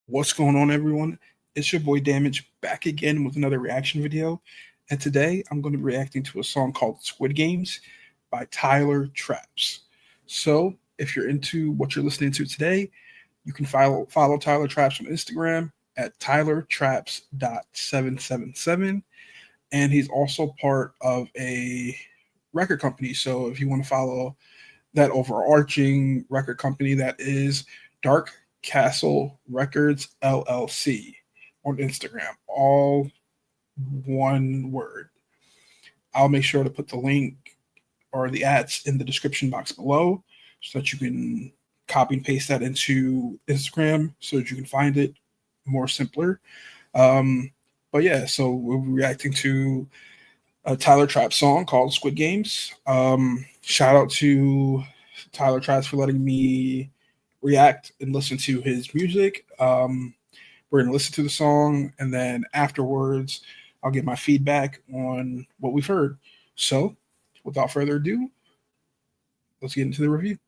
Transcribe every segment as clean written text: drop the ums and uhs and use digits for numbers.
What's going on, everyone? It's your boy Damage back again with another reaction video. And today I'm going to be reacting to a song called Squid Games by Tyler Traps. So if you're into what you're listening to today, you can follow Tyler Traps on Instagram at tylertraps.777. And he's also part of a record company. So if you want to follow that overarching record company, that is Dark Castle Records LLC on Instagram, all one word. I'll make sure to put the link or the ads in the description box below so that you can copy and paste that into Instagram so that you can find it more simpler. But yeah, so we'll be reacting to a Tyler Traps song called Squid Games. Shout out to Tyler Traps for letting me react and listen to his music. We're going to listen to the song, and then afterwards, I'll give my feedback on what we've heard. So, without further ado, let's get into the review.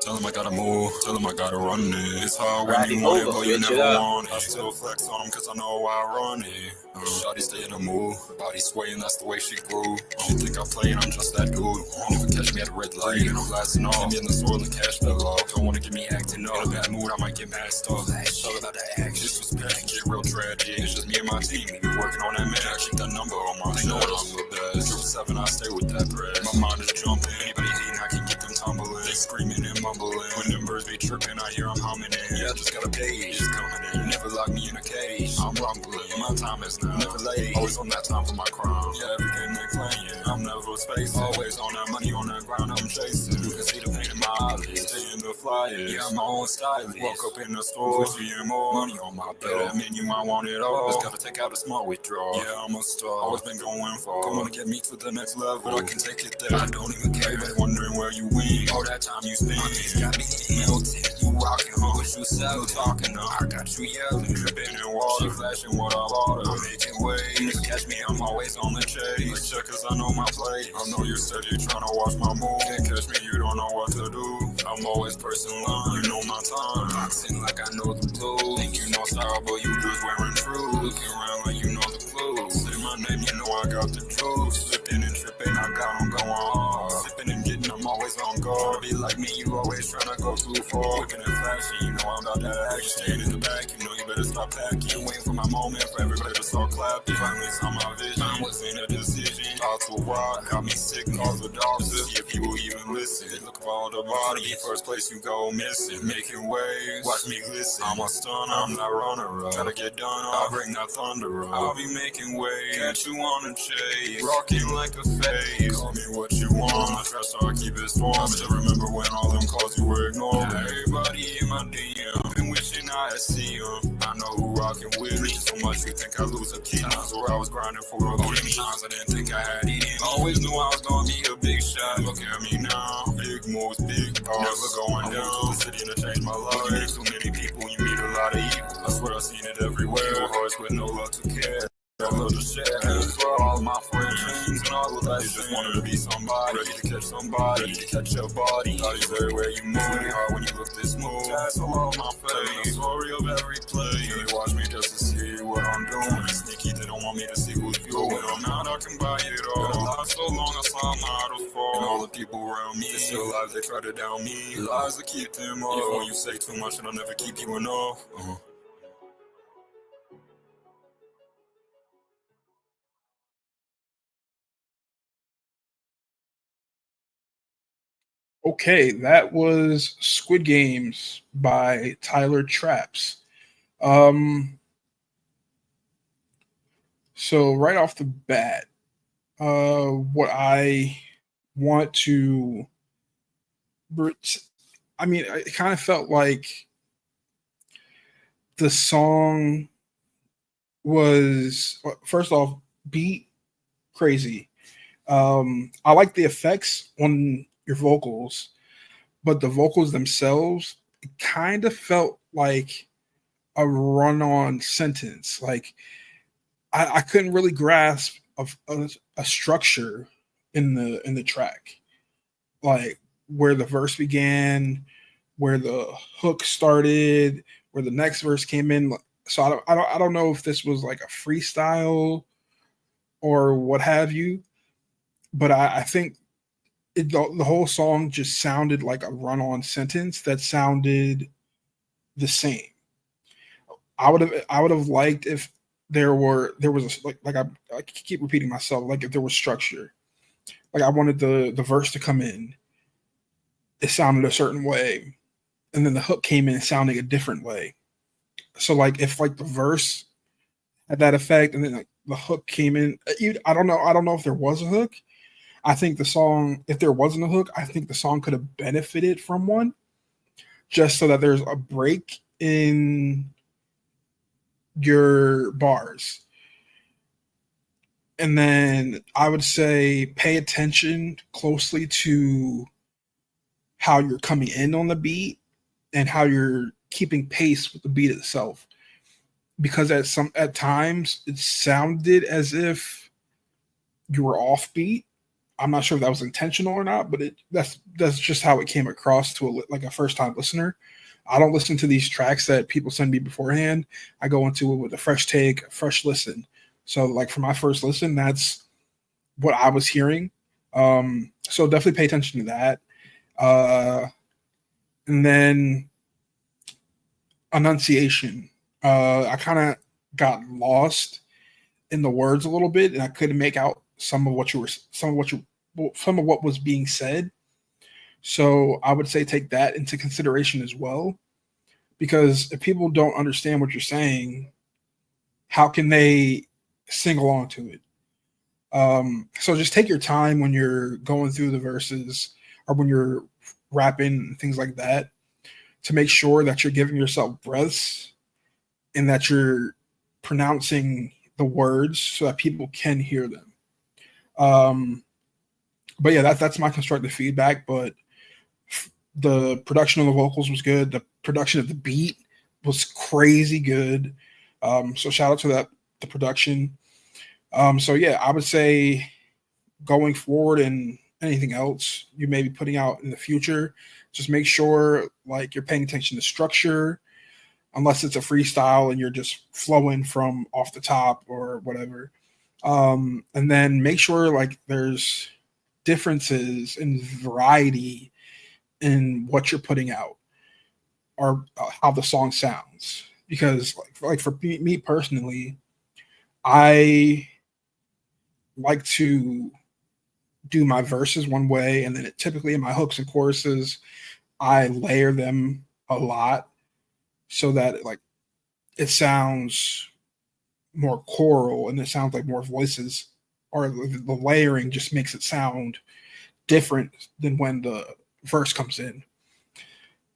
Tell him I gotta move, tell him I gotta run it. It's hard when you want it, but you never want it. I still flex on him cause I know I run it. Shawty stay in the mood, body swaying, that's the way she grew. Don't think I'm playing, I'm just that dude. Never catch me at a red light, and I'm blasting off. Hit me in the soil and cash fell off. Don't wanna get me acting up. In a bad mood, I might get messed up. Shout about the action, this was bad, get real tragic. It's just me and my team, we be working on that man. Keep that number on my chest. Know what I'm the best. 7, I stay with that bread. My mind is jumping, anybody hating, I can keep them tumbling. They screaming and mumbling. When them birds be tripping, I hear I'm humming in. Yeah, I just got a page, it's coming in. You never lock me in a cage, I'm rumbling. My time is now, never late. Always on that time for my crown. Yeah, everything they playing, I'm never spacing. Always on that money, on that ground, I'm chasing. You can see the pain in my eyelids, stay in the flyers. Yeah, I'm my own stylist. Walk up in the store, and more money on my belt. That mean you might want it all. Just gotta take out a small withdrawal. Yeah, I'm a star, always been going for. Come on, get me to the next level, but I can take it there. I don't even care. Everybody wondering where you went. All that time you spent. Got me melting, you rockin' home, what you sell, talking up. I got you yelling, dripping in water, flashing what I bought. I'm making waves, catch me, I'm always on the chase. Like checkers, I know my place. I know you're steady trying to watch my move. Can't catch me, you don't know what to do. I'm always first in line, you know my time. Boxing like I know the blue. Think you know style, but you just wearing true. Looking around like you know the clue. Say my name, you know I got the juice. Slipping and tripping, I got them going hard. Sipping and getting, I'm always on guard. Be like me, you always tryna go too far. Looking at flashy, you know I'm about that action. Staying in the back, you know you better stop packing. Waiting for my moment for everybody to start clapping. Finally saw my vision, was in a decision. All too wide, got me sick, calls the dogs to see if you will even listen. Look for all the body, first place you go missing. Making waves, watch me glisten. I'm a stunner, I'm not runner up. Gotta get done, I'll bring that thunder up. I'll be making waves, catch you on the chase. Rocking like a phase, call me what you want. My trash star, keep it storm. I still remember when all them calls you were ignoring. Everybody in my DM, been wishing I had seen them. I know who rockin' with me. So much you think I lose a key. Times where I was grinding for a game. Times I didn't think I had it in. Always knew I was gonna be a big shot. Look at me now, big moves, big boss. Never going down. The city to change my life. You meet too many people, you meet a lot of evil. I swear I've seen it everywhere. Hearts with no love to care. I love to share for all my friends and all of that. You just wanted to be somebody, ready to catch somebody, ready to catch your body. Body's everywhere you move, really hard when you look this smooth. That's all on my face, the story of every play. You watch me just to see what I'm doing. Sneaky, they don't want me to see who's viewing. When I'm not, I can buy it all. Been alive so long, I saw my idols fall. And all the people around me, they still alive, they try to down me. Lies that keep them up. Even when you say too much, it'll never keep you enough. Okay, that was Squid Games by Tyler Traps. So right off the bat, what I want to, I mean, it kind of felt like the song was, first off, beat crazy. I like the effects on your vocals, but the vocals themselves kind of felt like a run-on sentence. Like I couldn't really grasp of a structure in the track, like where the verse began, where the hook started, where the next verse came in. So I don't know if this was like a freestyle or what have you, but I think the whole song just sounded like a run-on sentence that sounded the same. I would have liked if there was I keep repeating myself, like if there was structure. Like I wanted the verse to come in, it sounded a certain way, and then the hook came in sounding a different way. So like if like the verse had that effect, and then like the hook came in, I don't know. I don't know if there was a hook. I think the song, if there wasn't a hook, I think the song could have benefited from one, just so that there's a break in your bars. And then I would say pay attention closely to how you're coming in on the beat and how you're keeping pace with the beat itself. Because at times it sounded as if you were off beat. I'm not sure if that was intentional or not, but that's just how it came across to a first time listener. I don't listen to these tracks that people send me beforehand. I go into it with a fresh take, a fresh listen. So like for my first listen, that's what I was hearing. So definitely pay attention to that. And then enunciation. I kind of got lost in the words a little bit, and I couldn't make out some of what was being said. So I would say take that into consideration as well, because if people don't understand what you're saying, how can they sing along to it? So just take your time when you're going through the verses or when you're rapping and things like that, to make sure that you're giving yourself breaths and that you're pronouncing the words so that people can hear them. But yeah, that's my constructive feedback. But the production of the vocals was good. The production of the beat was crazy good. So shout out to the production. So yeah, I would say going forward and anything else you may be putting out in the future, just make sure like you're paying attention to structure, unless it's a freestyle and you're just flowing from off the top or whatever. And then make sure like there's differences in variety in what you're putting out, or how the song sounds. Because like for me personally, I like to do my verses one way, and then typically in my hooks and choruses, I layer them a lot so that it sounds more choral and it sounds like more voices, or the layering just makes it sound different than when the verse comes in.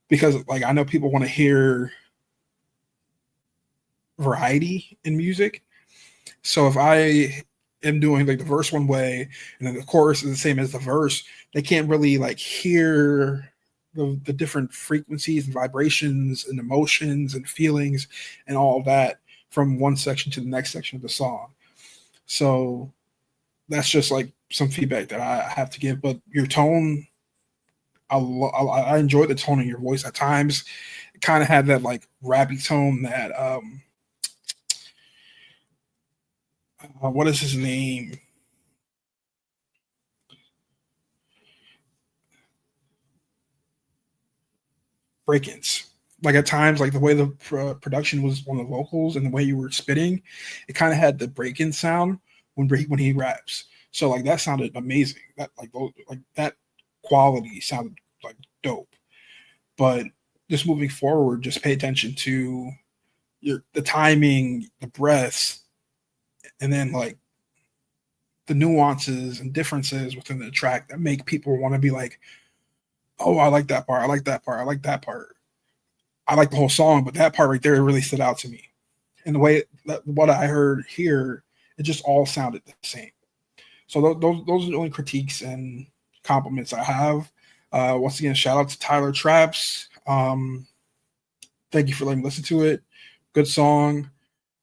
Because like I know people want to hear variety in music. So if I am doing like the verse one way and then the chorus is the same as the verse, they can't really like hear the different frequencies and vibrations and emotions and feelings and all of that from one section to the next section of the song. So that's just like some feedback that I have to give. But your tone, I enjoy the tone of your voice at times. It kind of had that like rappy tone that what is his name? Break-ins. Like at times, like the way the production was on the vocals and the way you were spitting, it kind of had the break-in sound when he raps. So like that sounded amazing. That like that quality sounded like dope. But just moving forward, just pay attention to the timing, the breaths, and then like the nuances and differences within the track that make people want to be like, oh, I like that part. I like that part. I like that part. I like the whole song, but that part right there really stood out to me. And the way that what I heard here, it just all sounded the same. So those are the only critiques and compliments I have. Once again, shout out to Tyler Traps. Thank you for letting me listen to it. Good song.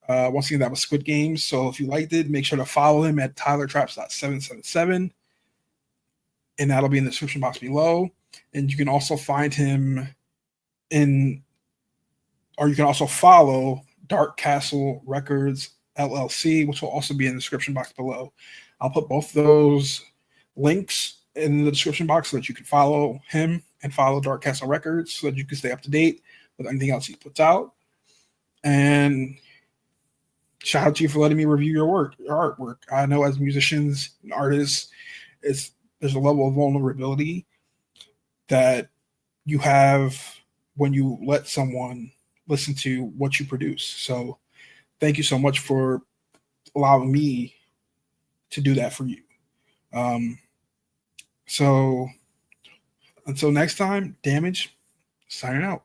Once again, that was Squid Games. So if you liked it, make sure to follow him at tylertraps.777, and that'll be in the description box below. And you can also find him or you can also follow Dark Castle Records LLC, which will also be in the description box below. I'll put both those links in the description box so that you can follow him and follow Dark Castle Records so that you can stay up to date with anything else he puts out. And shout out to you for letting me review your artwork. I know as musicians and artists, there's a level of vulnerability that you have when you let someone listen to what you produce. So thank you so much for allowing me to do that for you. So until next time, Damage, signing out.